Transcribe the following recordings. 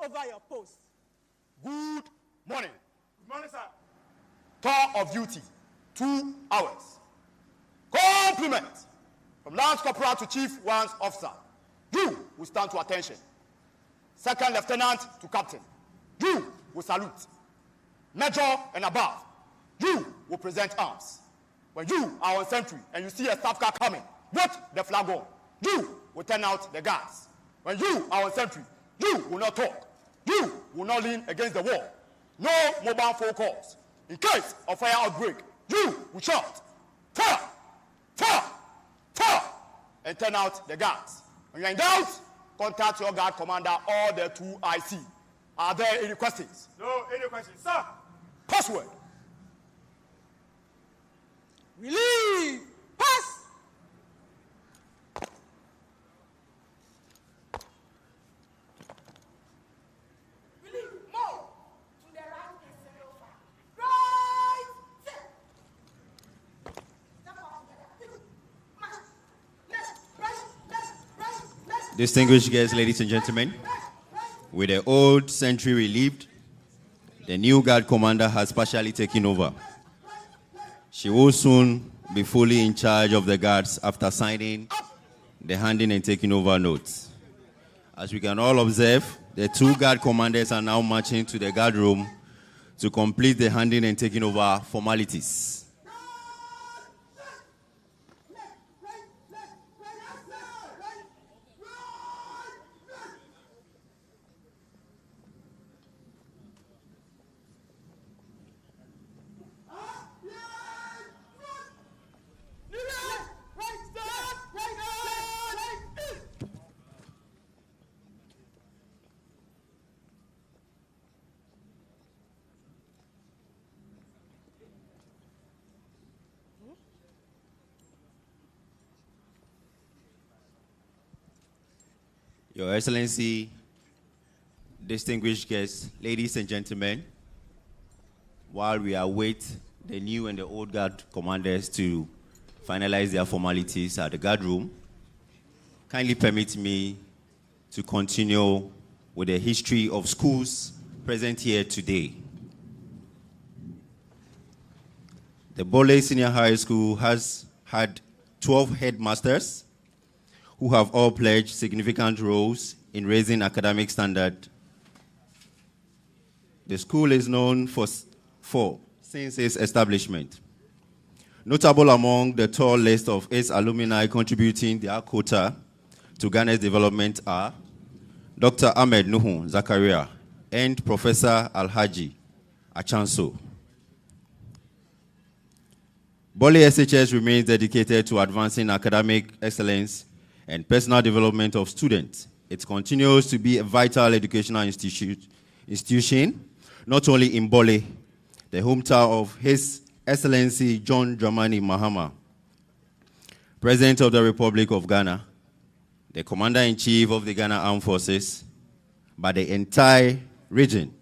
over your post. Good morning. Good morning, sir. Tour of duty, 2 hours. Compliment from Lance Corporal to Chief Warrant Officer. You will stand to attention. Second Lieutenant to Captain. You will salute. Major and above. You will present arms. When you are on sentry and you see a staff car coming, put the flag on. You will turn out the guards. When you are on sentry, you will not talk. You will not lean against the wall. No mobile phone calls. In case of fire outbreak, you will shout, fire, fire, fire, and turn out the guards. When you're in doubt, contact your guard commander or the 2IC. Are there any questions? No, any questions, sir? Password. Relieve. Pass. Relieve. More. To the right and 05. Right. Set. Step off together. March. Left. Right. Distinguished guests, ladies and gentlemen, with the old sentry relieved, the new guard commander has partially taken over. She will soon be fully in charge of the guards after signing the handing and taking over notes. As we can all observe, the 2 guard commanders are now marching to the guard room to complete the handing and taking over formalities. Your Excellency, distinguished guests, ladies and gentlemen, while we await the new and the old guard commanders to finalize their formalities at the guard room, kindly permit me to continue with the history of schools present here today. The Bole Senior High School has had 12 headmasters who have all pledged significant roles in raising academic standard. The school is known for since its establishment. Notable among the tall list of its alumni contributing their quota to Ghana's development are Dr. Ahmed Nuhu Zakaria and Professor Alhaji Achanso. Bole SHS remains dedicated to advancing academic excellence and personal development of students. It continues to be a vital educational institution, not only in Bole, the hometown of His Excellency John Dramani Mahama, President of the Republic of Ghana, the Commander-in-Chief of the Ghana Armed Forces, but the entire region.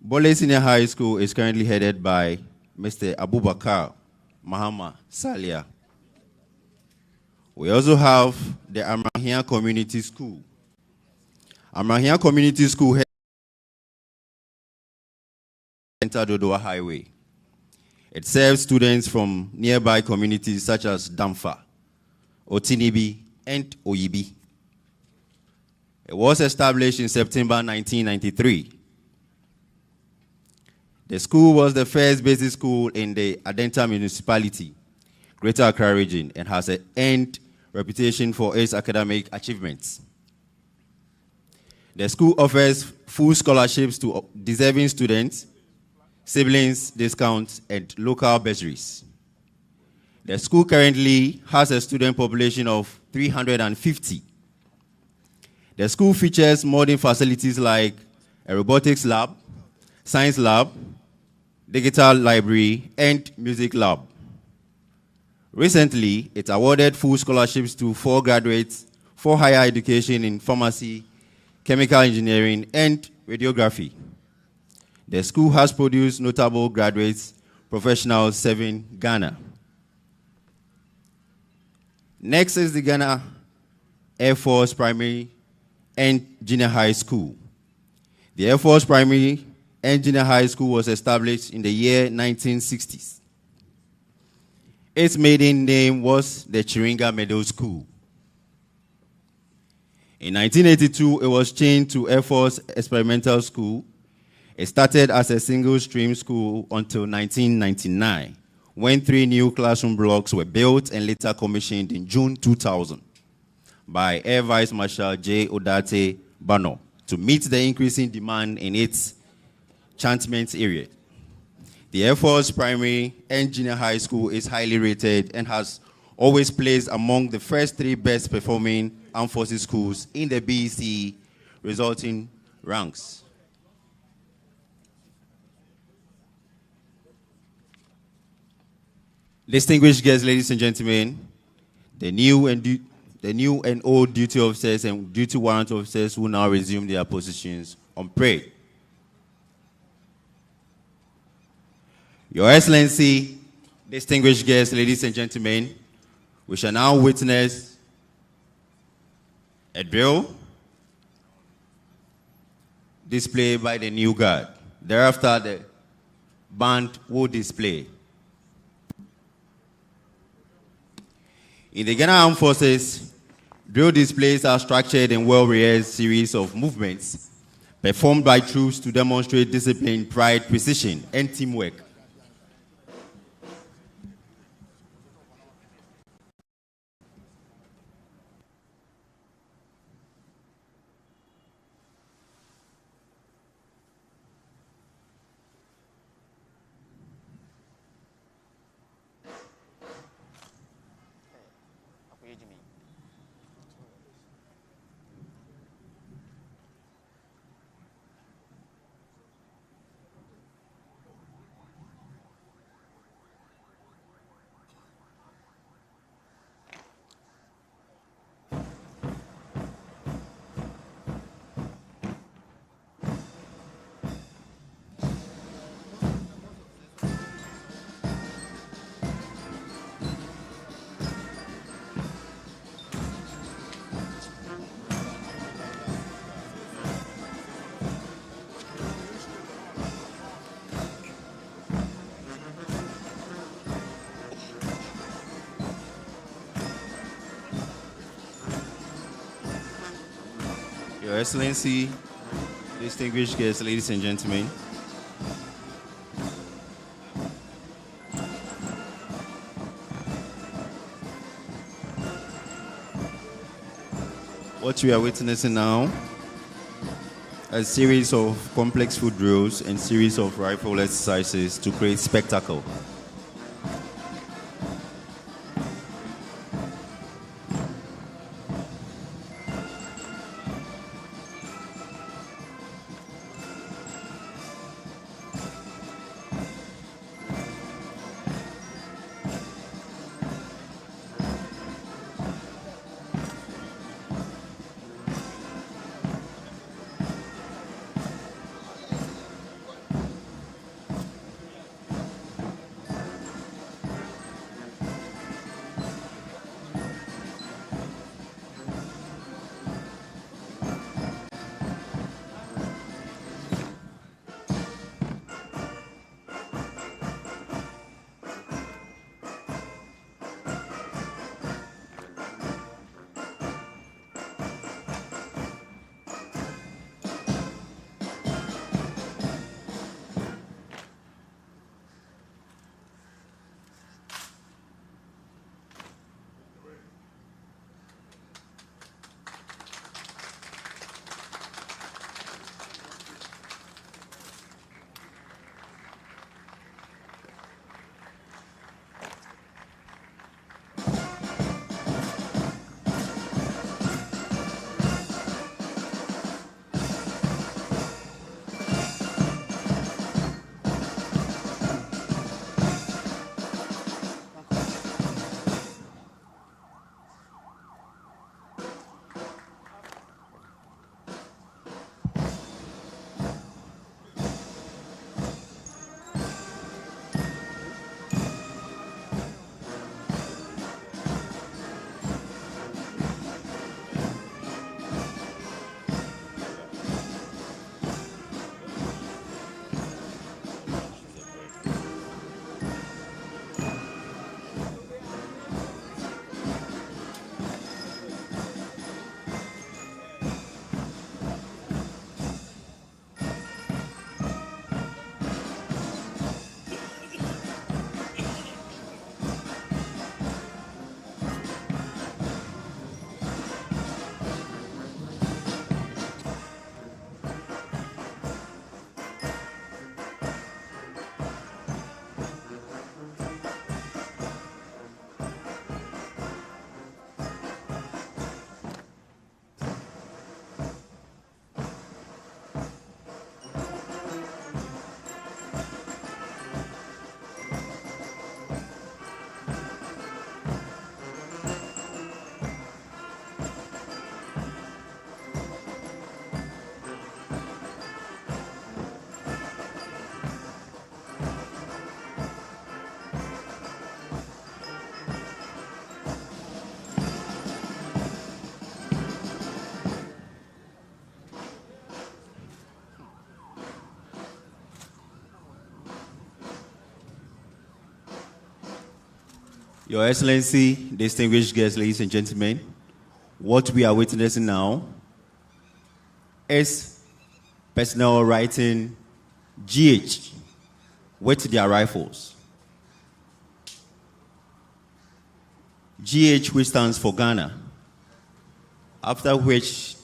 Bole Senior High School is currently headed by Mr. Abubakar Mahama Salia. We also have the Amrahia Community School. Amrahia Community School entered Dodowa Highway. It serves students from nearby communities such as Damfa, Otinibi, and Oyibi. It was established in September 1993. The school was the first basic school in the Adenta municipality, Greater Accra region, and has earned reputation for its academic achievements. The school offers full scholarships to deserving students, siblings discounts, and local bursaries. The school currently has a student population of 350. The school features modern facilities like a robotics lab, science lab, digital library, and music lab. Recently, it awarded full scholarships to 4 graduates for higher education in pharmacy, chemical engineering, and radiography. The school has produced notable graduates, professionals serving Ghana. Next is the Ghana Air Force Primary and Junior High School. The Air Force Primary and Junior High School was established in the year 1960s. Its maiden name was the Chiringa Middle School. In 1982, it was changed to Air Force Experimental School. It started as a single-stream school until 1999, when 3 new classroom blocks were built and later commissioned in June 2000 by Air Vice Marshal J. Odate Bano to meet the increasing demand in its cantonment area. The Air Force Primary and Junior High School is highly rated and has always placed among the first 3 best performing armed forces schools in the BEC resulting ranks. Distinguished guests, ladies and gentlemen, the new and old duty officers and duty warrant officers will now resume their positions on parade. Your Excellency, distinguished guests, ladies and gentlemen, we shall now witness a drill displayed by the new guard. Thereafter, the band will display. In the Ghana Armed Forces, drill displays are structured and well-rehearsed series of movements performed by troops to demonstrate discipline, pride, precision, and teamwork. Your Excellency, distinguished guests, ladies and gentlemen, what we are witnessing now, a series of complex foot drills and series of rifle exercises to create spectacle. Your Excellency, distinguished guests, ladies and gentlemen, what we are witnessing now is personnel writing GH with their rifles. GH, which stands for Ghana, after which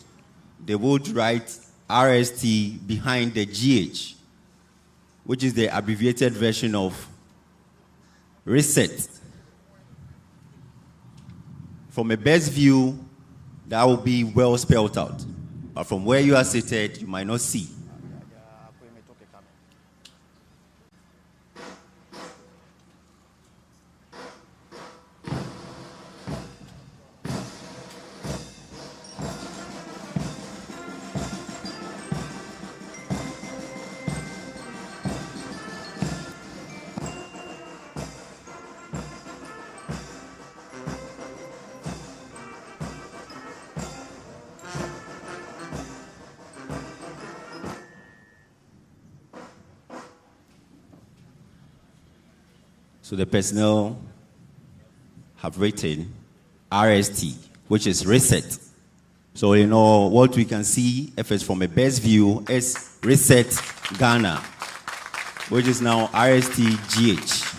they would write RST behind the GH, which is the abbreviated version of reset. From a best view, that will be well spelled out. But from where you are seated, you might not see. So the personnel have written RST, which is reset. So you know what we can see, if it's from a best view, is reset Ghana, which is now RST-GH.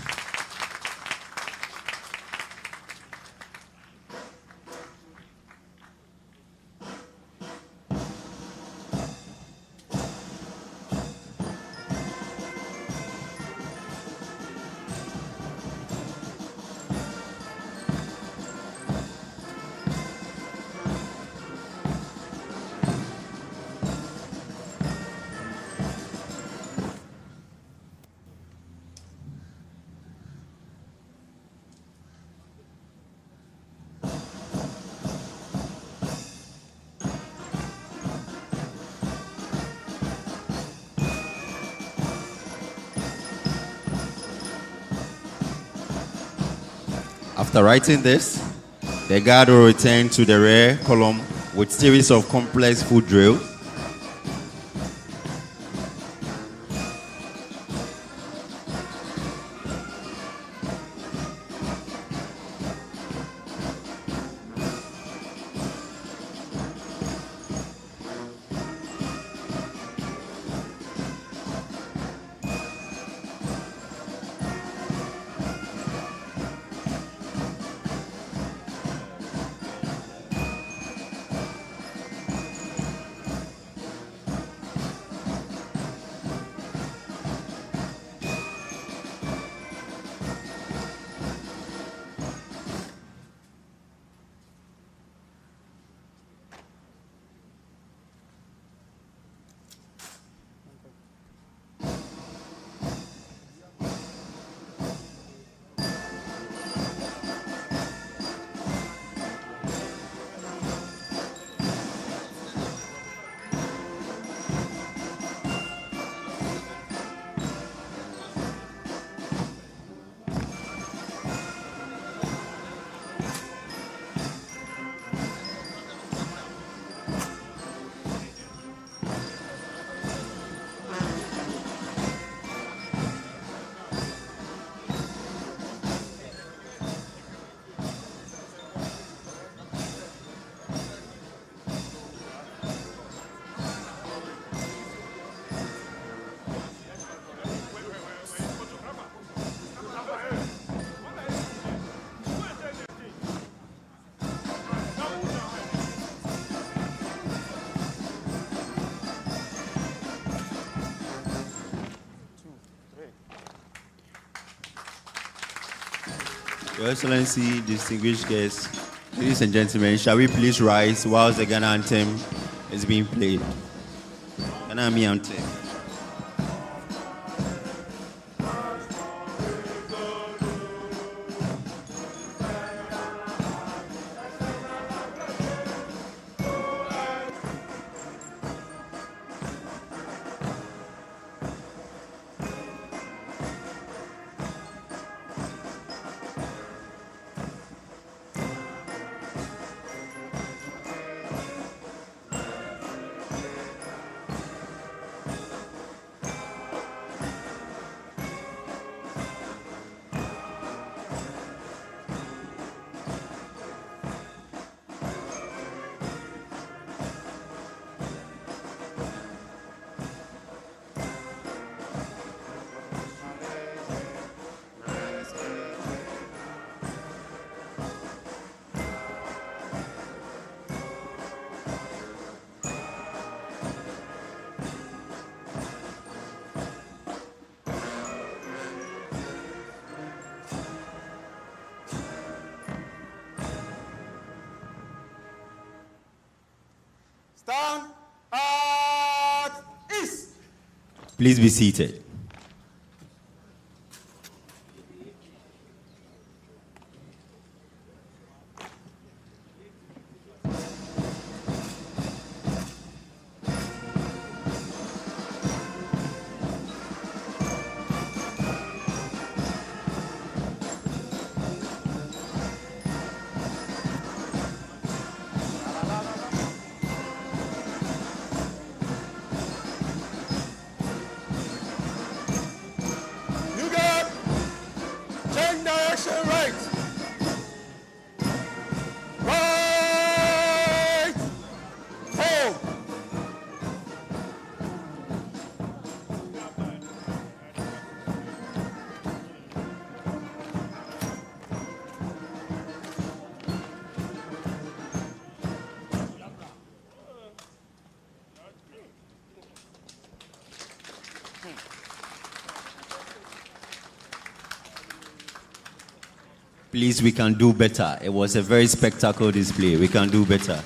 After writing this, the guard will return to the rear column with series of complex foot drills. Your Excellency, distinguished guests, ladies and gentlemen, shall we please rise whilst the Ghana anthem is being played? Ghana anthem. Stand at ease. Please be seated. You get change direction right. Right. Home. Please, we can do better. It was a very spectacular display. We can do better.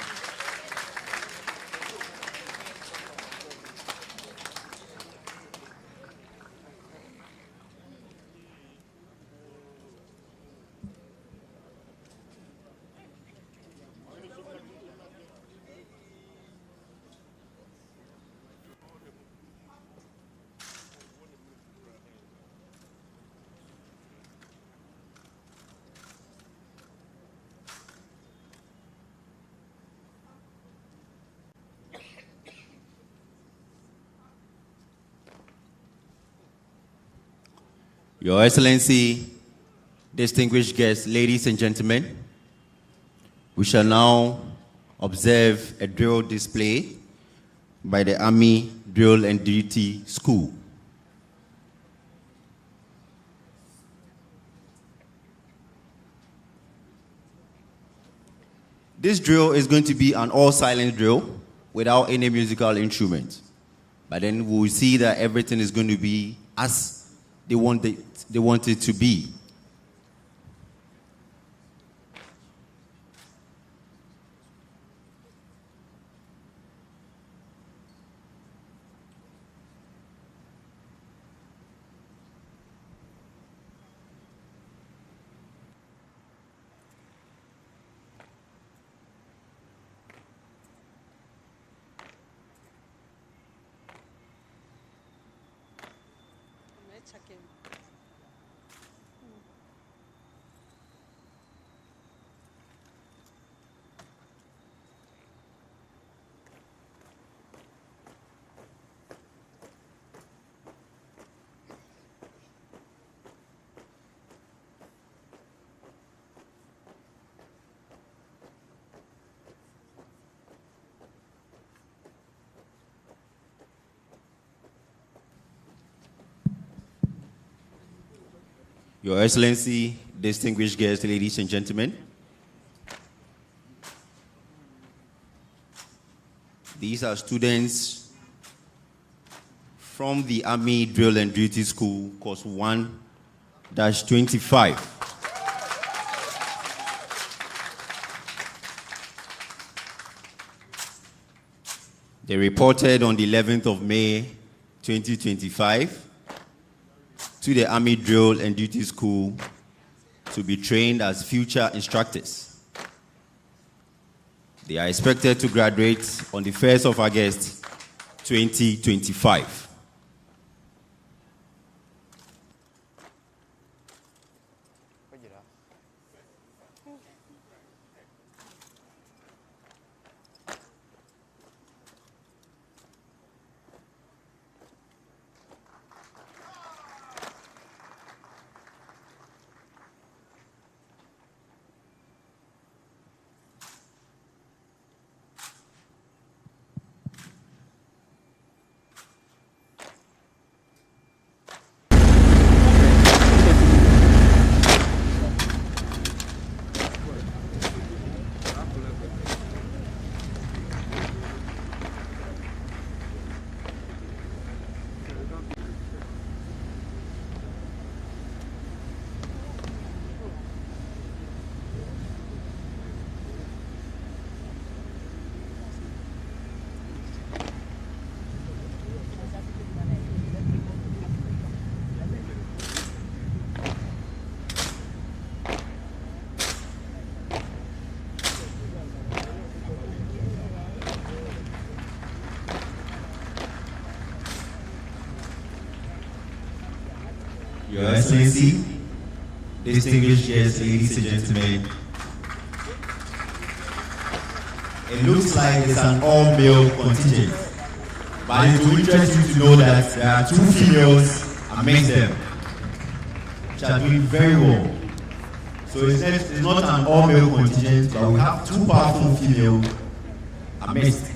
Your Excellency, distinguished guests, ladies and gentlemen, we shall now observe a drill display by the Army Drill and Duty School. This drill is going to be an all-silent drill without any musical instrument. But then we'll see that everything is going to be as they want it to be. Your Excellency, distinguished guests, ladies and gentlemen, these are students from the Army Drill and Duty School, course 1-25. They reported on the 11th of May, 2025, to the Army Drill and Duty School to be trained as future instructors. They are expected to graduate on the 1st of August, 2025. Your Excellency, distinguished guests, ladies and gentlemen, it looks like it's an all-male contingent, but it will interest you to know that there are 2 females amongst them, which are doing very well. So it's not an all-male contingent, but we have 2 powerful females amongst.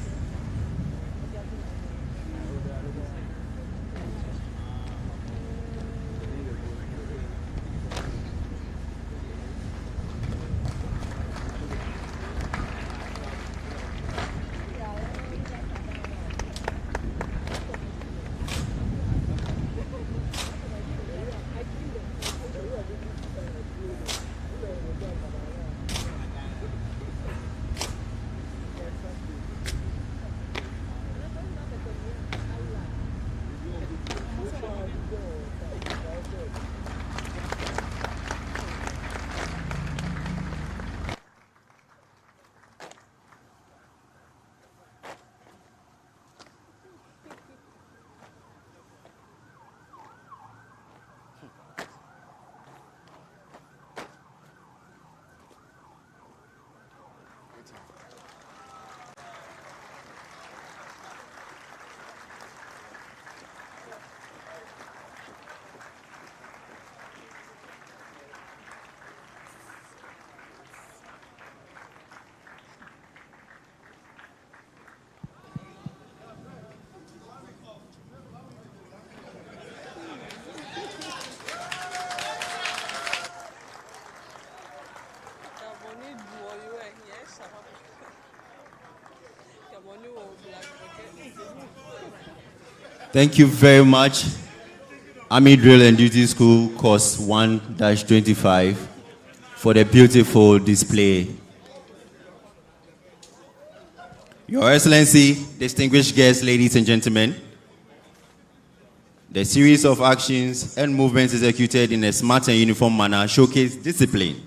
Thank you very much. Army Drill and Duty School, course 1-25, for the beautiful display. Your Excellency, distinguished guests, ladies and gentlemen, the series of actions and movements executed in a smart and uniform manner showcase discipline,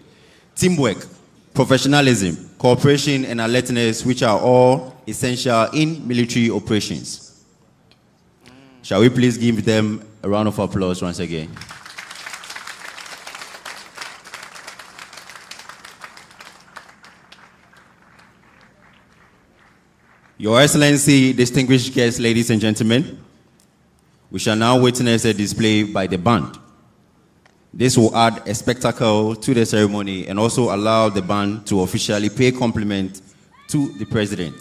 teamwork, professionalism, cooperation, and alertness, which are all essential in military operations. Shall we please give them a round of applause once again? Your Excellency, distinguished guests, ladies and gentlemen, we shall now witness a display by the band. This will add a spectacle to the ceremony and also allow the band to officially pay compliment to the President.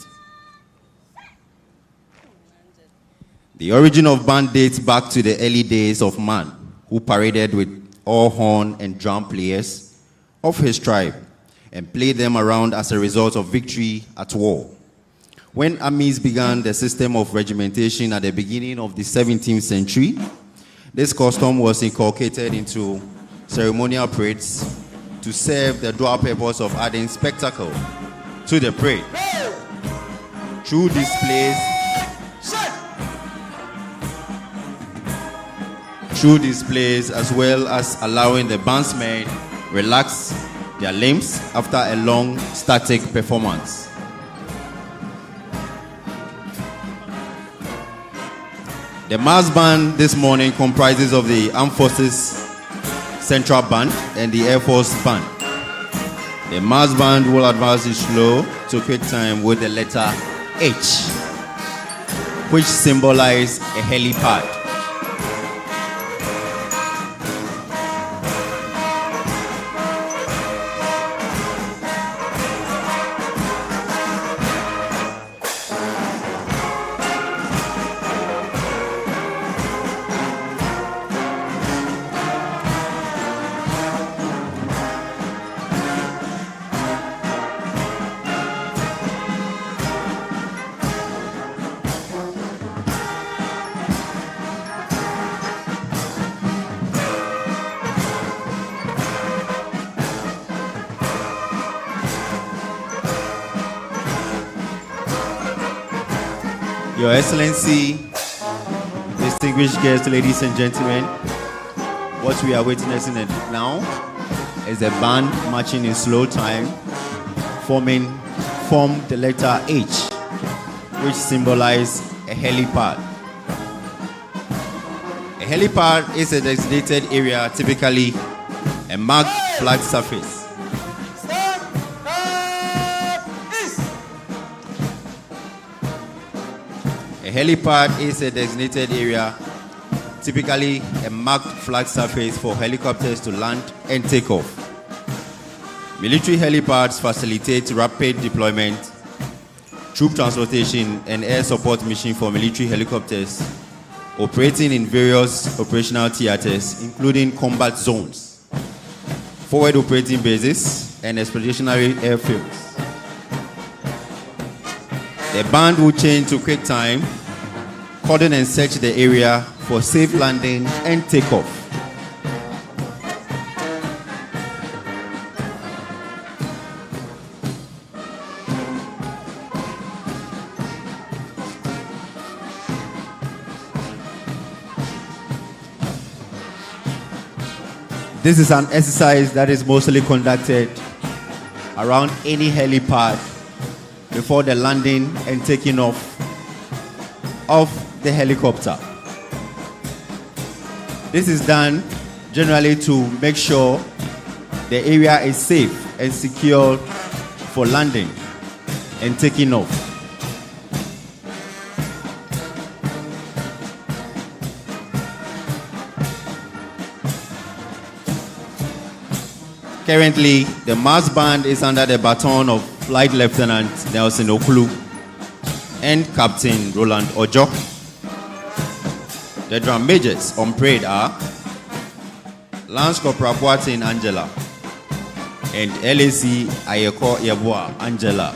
The origin of band dates back to the early days of man, who paraded with all horn and drum players of his tribe and played them around as a result of victory at war. When armies began the system of regimentation at the beginning of the 17th century, this custom was inculcated into ceremonial parades to serve the dual purpose of adding spectacle to the parade. Through displays as well as allowing the bandsmen relax their limbs after a long static performance. The mass band this morning comprises of the Armed Forces Central Band and the Air Force Band. The mass band will advance it slow to quick time with the letter H, which symbolizes a helipad. Your Excellency, distinguished guests, ladies and gentlemen, what we are witnessing now is the band marching in slow time, form the letter H, which symbolizes a helipad. A helipad is a designated area, typically a marked flat surface. A helipad is a designated area, typically a marked flat surface for helicopters to land and take off. Military helipads facilitate rapid deployment, troop transportation, and air support mission for military helicopters operating in various operational theaters, including combat zones, forward operating bases, and expeditionary airfields. The band will change to quick time, cordon and search the area for safe landing and takeoff. This is an exercise that is mostly conducted around any helipad before the landing and taking off of the helicopter. This is done generally to make sure the area is safe and secure for landing and taking off. Currently, the mass band is under the baton of Flight Lieutenant Nelson Okulu and Captain Roland Ojo. The drum majors on parade are Lance Corporal Boatin Angela and LAC Ayeko Yeboah Angela.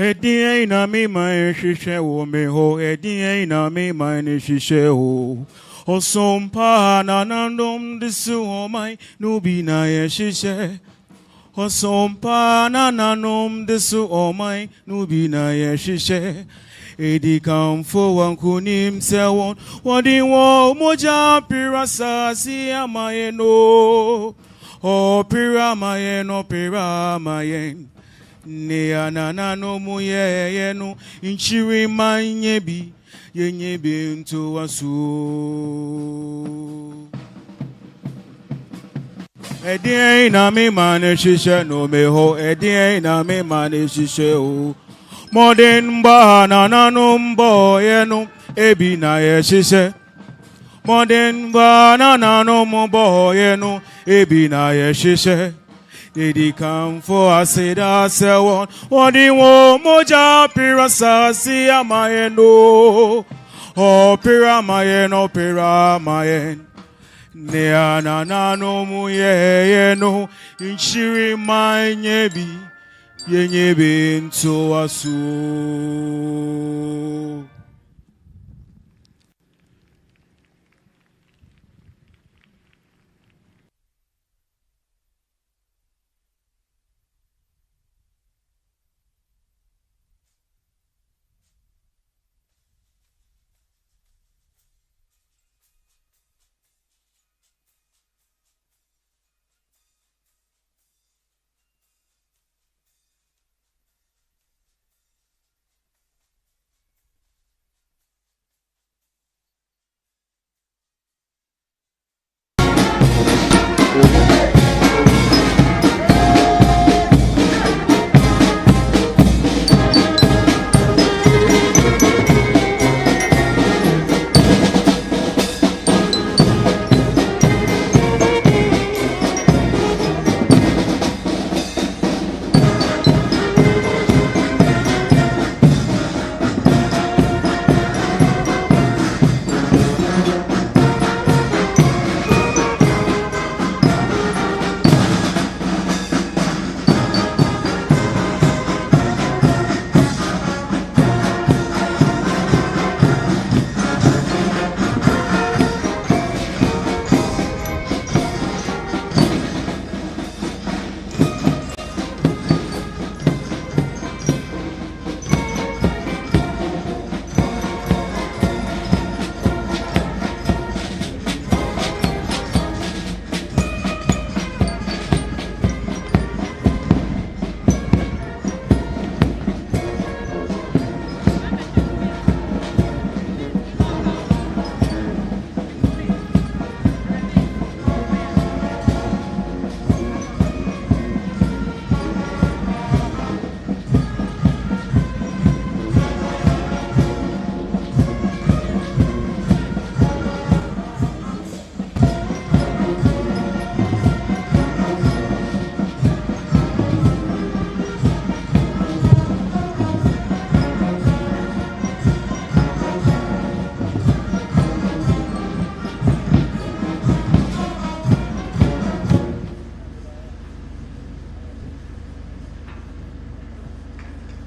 Edi na mi ma shishe wo me ho, edi na mi ma ni shishe ho. Osompa na nandom disu o mai nubi na ye shishe. Osompa na nandom disu o mai nubi na ye shishe. Edi kamfo wankunim sewon wadi wo moja pirasa si amaye no. O piramaye no piramaye. Ne anana no mu ye no inchiri manye bi yenye bi nto wasu edi na me mane shishe no me ho edi na me mane shishe o modern ba na no mbo ye no ebi na ye shishe modern ba na no mbo ye no ebi na ye shishe. Did come for a seda sewon? What do you want? Moja pirasa si amayeno. Oh, piramayen, oh, piramayen. Neana no muye no. Inchiri my nyebi. Yenyebi into asu.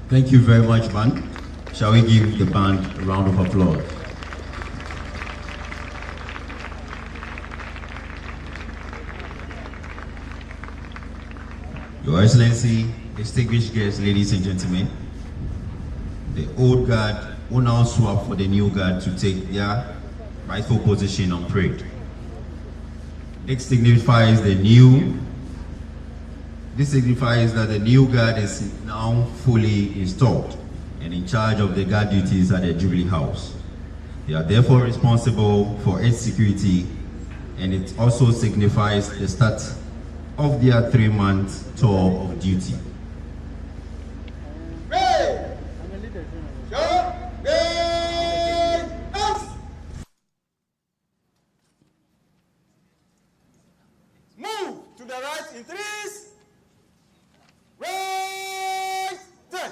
Thank you very much, band. Shall we give the band a round of applause? Your Excellency, distinguished guests, ladies and gentlemen, the old guard will now swap for the new guard to take their rightful position on parade. This signifies that the new guard is now fully installed and in charge of the guard duties at the Jubilee House. They are therefore responsible for its security, and it also signifies the start of their 3-month tour of duty. Move to the right in 3s. Right 10.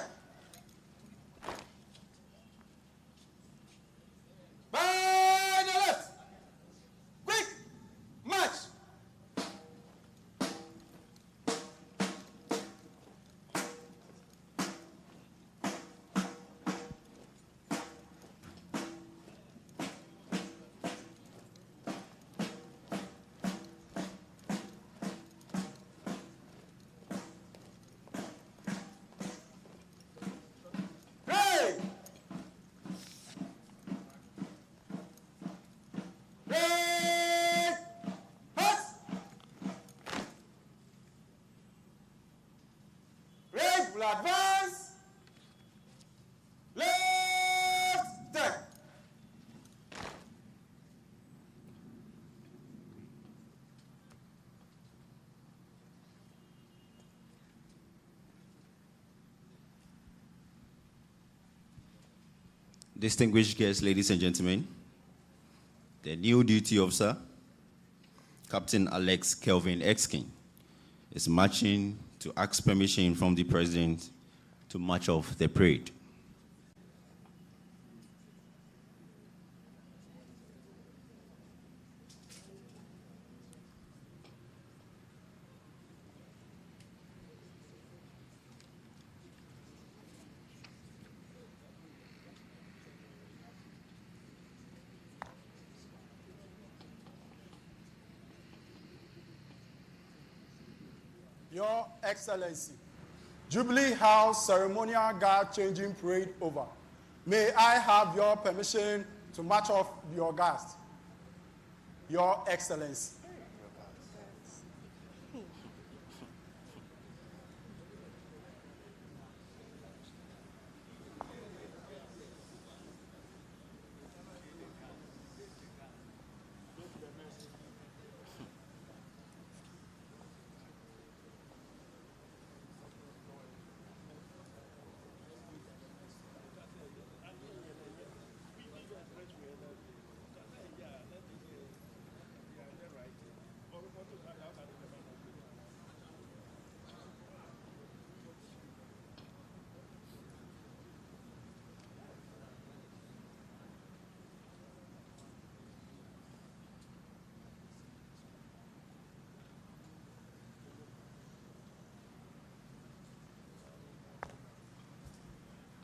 By the left. Quick march. Advance. Left 10. Distinguished guests, ladies and gentlemen, the new duty officer, Captain Alex Kelvin Exkin, is marching to ask permission from the President to march off the parade. Your Excellency, Jubilee House ceremonial guard changing parade over. May I have your permission to march off your guards? Your Excellency.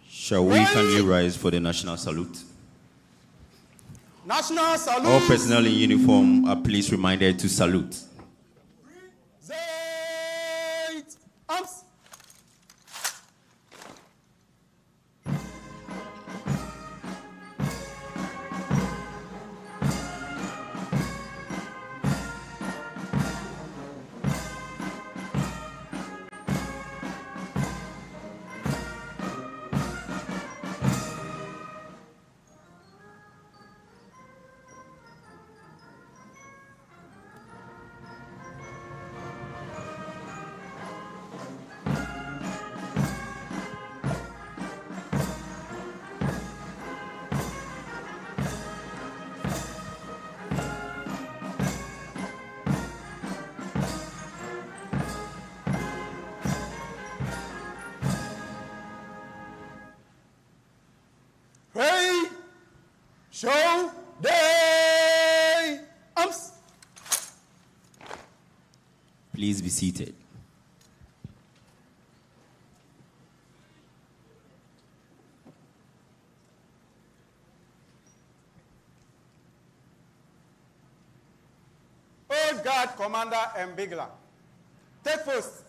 Shall we kindly rise for the national salute? National salute. All personnel in uniform are please reminded to salute. Zait. Arms. Ready, show, day, arms. Please be seated. Guard Commander Mbigla. Take post.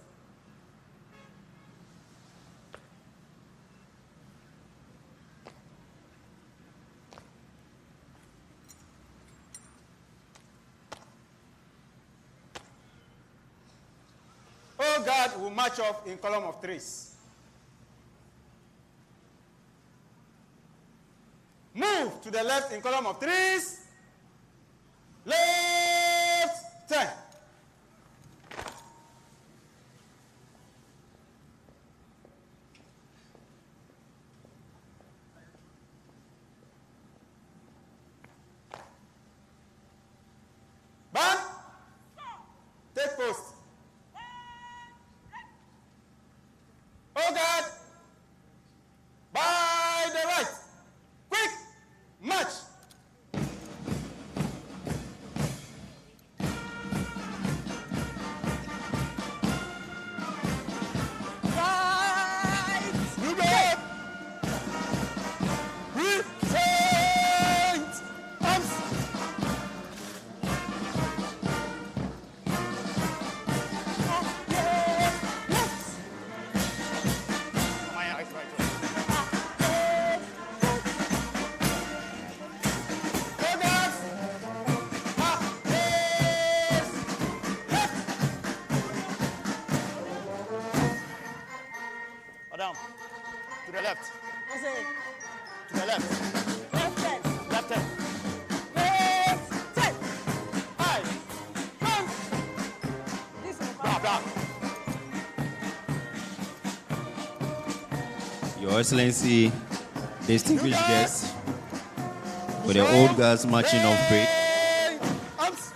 All guard will march off in column of threes. Move to the left in column of threes. Left 10. Band. Take post. Oh God. By the right. Quick. March. Right. You go. Retain. Arms. Go guards. Madam, to the left. I say, To the left. left hand. Left hand. Left hand. Aye. Come. This one. Blah, blah. Your Excellency, distinguished guests, with the old guards marching off parade. Arms.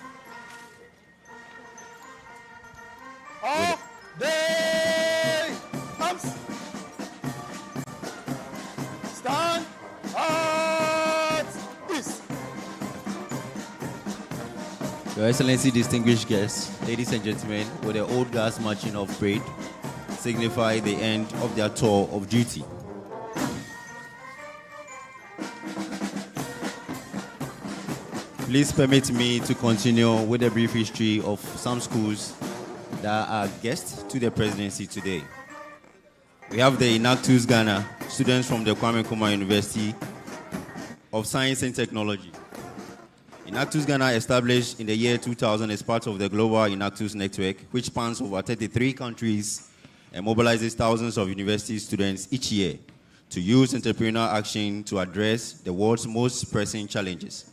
All day. Arms. Stand. At ease. Your Excellency, distinguished guests, ladies and gentlemen, with the old guards marching off parade, signify the end of their tour of duty. Please permit me to continue with a brief history of some schools that are guests to the presidency today. We have the Inactus Ghana, students from the Kwame Nkrumah University of Science and Technology. Inactus Ghana, established in the year 2000, is part of the global Inactus network, which spans over 33 countries and mobilizes thousands of university students each year to use entrepreneurial action to address the world's most pressing challenges.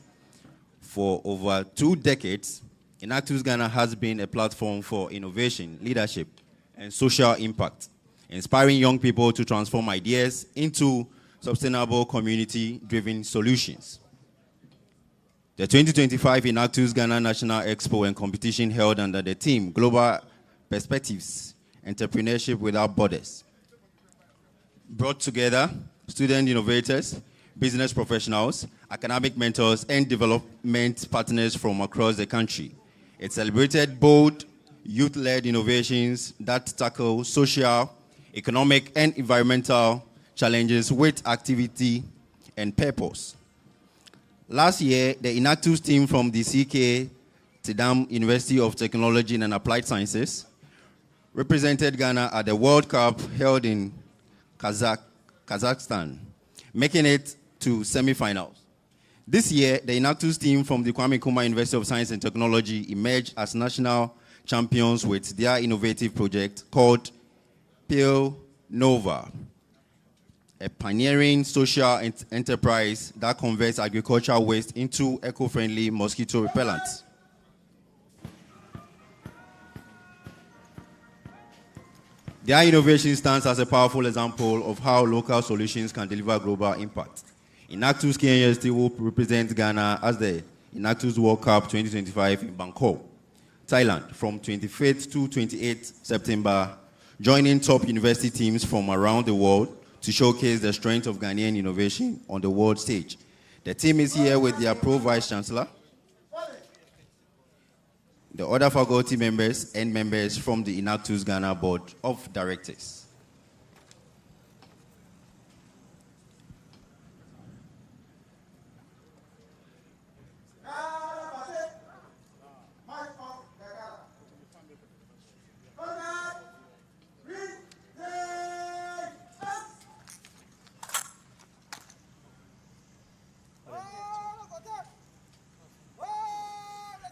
For over 2 decades, Inactus Ghana has been a platform for innovation, leadership, and social impact, inspiring young people to transform ideas into sustainable community-driven solutions. The 2025 Inactus Ghana National Expo and Competition, held under the theme Global Perspectives, Entrepreneurship Without Borders, brought together student innovators, business professionals, academic mentors, and development partners from across the country. It celebrated bold, youth-led innovations that tackle social, economic, and environmental challenges with activity and purpose. Last year, the Inactus team from the CK Tidam University of Technology and Applied Sciences represented Ghana at the World Cup held in Kazakhstan, making it to semi-finals. This year, the Inactus team from the Kwame Nkrumah University of Science and Technology emerged as national champions with their innovative project called Pale Nova, a pioneering social enterprise that converts agricultural waste into eco-friendly mosquito repellents. Their innovation stands as a powerful example of how local solutions can deliver global impact. Inactus KNUST will represent Ghana as the Inactus World Cup 2025 in Bangkok, Thailand, from 25th to 28th September, joining top university teams from around the world to showcase the strength of Ghanaian innovation on the world stage. The team is here with their Pro-Vice Chancellor, the other faculty members, and members from the Inactus Ghana Board of Directors. March off the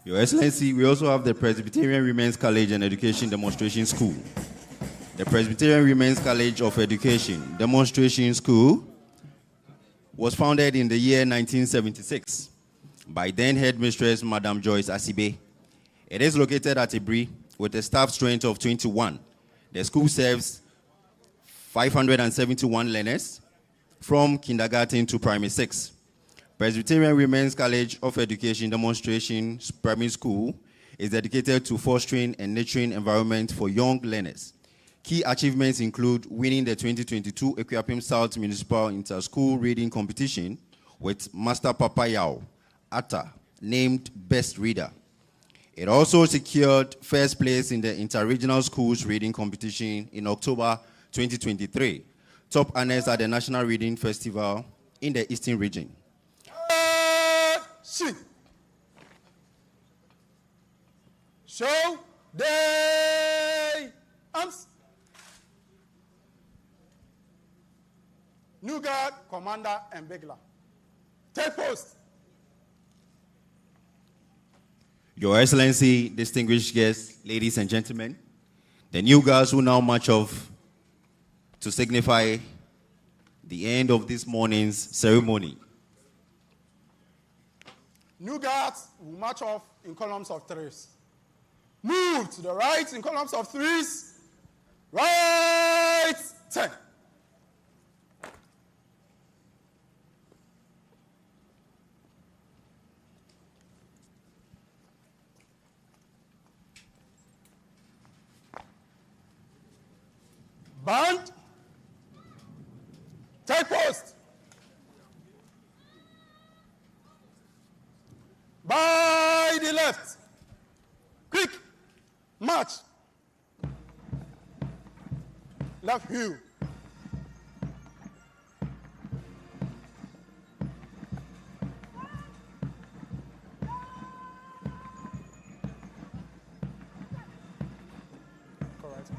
Your Excellency, we also have the Presbyterian Women's College and Education Demonstration School. The Presbyterian Women's College of Education Demonstration School was founded in the year 1976 by then headmistress Madam Joyce Asibe. It is located at Ibri with a staff strength of 21. The school serves 571 learners from kindergarten to primary 6. Presbyterian Women's College of Education Demonstration Primary School is dedicated to fostering and nurturing environment for young learners. Key achievements include winning the 2022 Equiapim South Municipal Inter-School Reading Competition with Master Papa Yao Atta, named Best Reader. It also secured first place in the Inter-Regional Schools Reading Competition in October 2023, top honors at the National Reading Festival in the Eastern Region. Show day arms. New Guard, Commander, and Beglar. Take post. Your Excellency, distinguished guests, ladies and gentlemen, the new guards will now march off to signify the end of this morning's ceremony. New guards will march off in columns of threes. Move to the right in columns of threes. Right 10. Band. Take post. By the left. Quick. March. Left heel. Correct.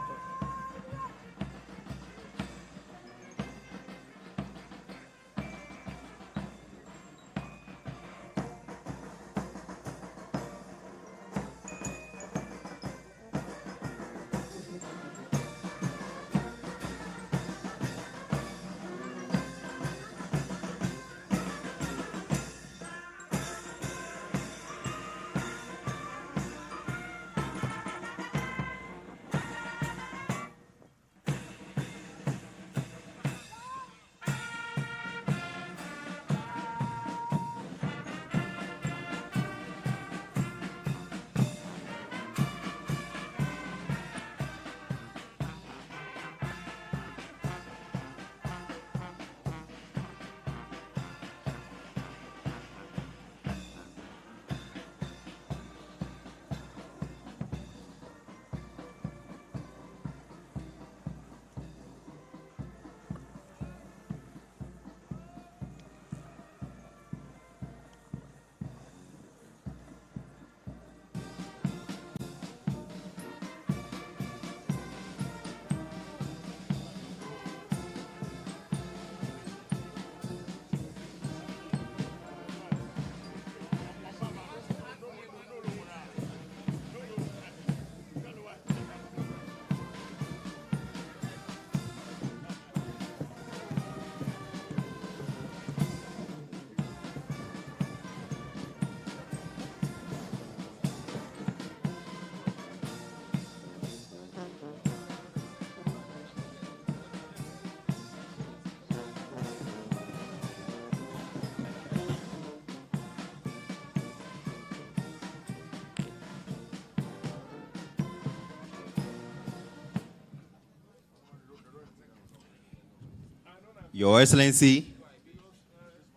Your Excellency,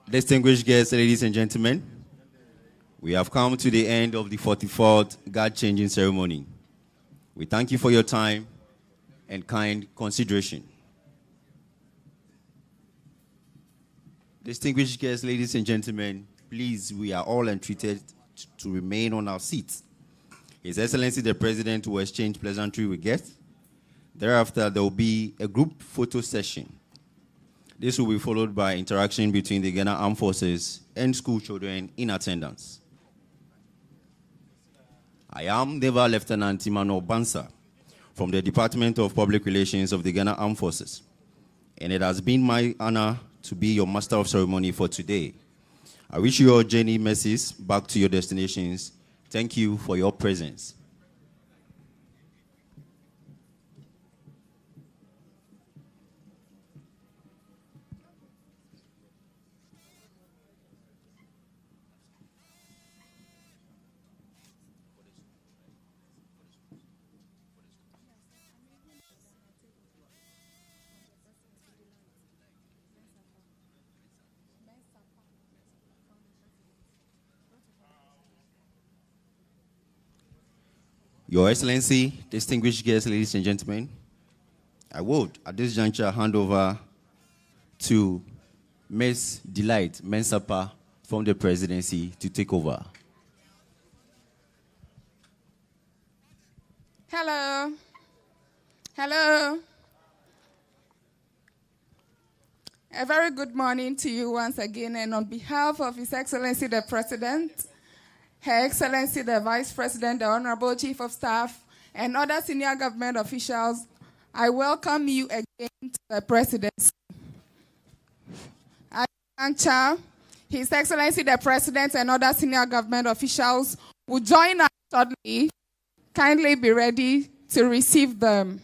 distinguished guests, ladies and gentlemen, we have come to the end of the 44th guard-changing ceremony. We thank you for your time and kind consideration. Distinguished guests, ladies and gentlemen, please, we are all entreated to remain on our seats. His Excellency the President will exchange pleasantry with guests. Thereafter, there will be a group photo session. This will be followed by interaction between the Ghana Armed Forces and school children in attendance. I am Naval Lieutenant Emmanuel Bansa from the Department of Public Relations of the Ghana Armed Forces. And it has been my honor to be your master of ceremony for today. I wish you all journey mercies back to your destinations. Thank you for your presence. Your Excellency, distinguished guests, ladies and gentlemen, I would, at this juncture, hand over to Ms. Delight Mensapa from the Presidency to take over. Hello. Hello. A very good morning to you once again, and on behalf of His Excellency the President, Her Excellency the Vice President, the Honorable Chief of Staff, and other senior government officials, I welcome you again to the Presidency. At juncture, His Excellency the President and other senior government officials will join us shortly. Kindly be ready to receive them.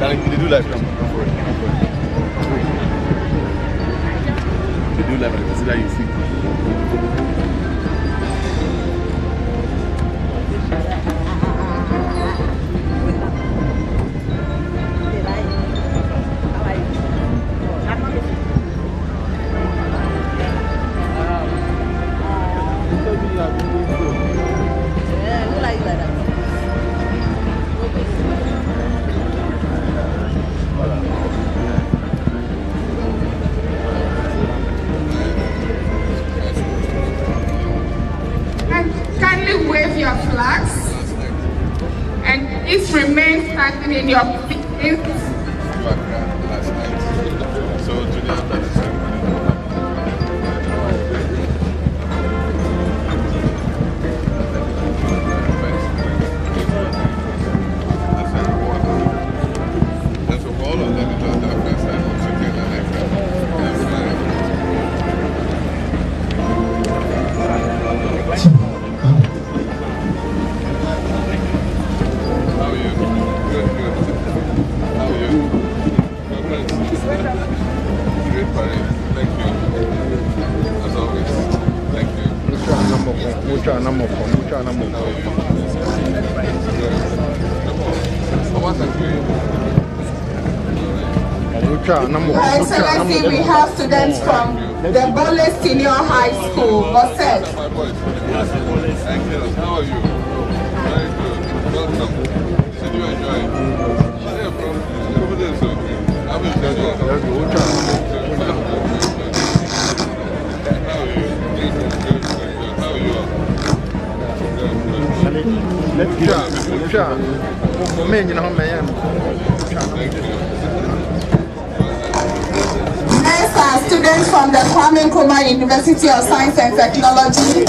They do live. Come for it. They do live. Consider you see. Your flags and please remain standing in your places. So today after the ceremony, that's for all of them. Your Excellency, we have students from the Bole Senior High School, Bosset. Thank you. How are you? Very good. Welcome. Did you enjoy it? Yeah, bro. Over there, so I will tell you. How are you? How are you? Next are students from the Kwame Nkrumah University of Science and Technology.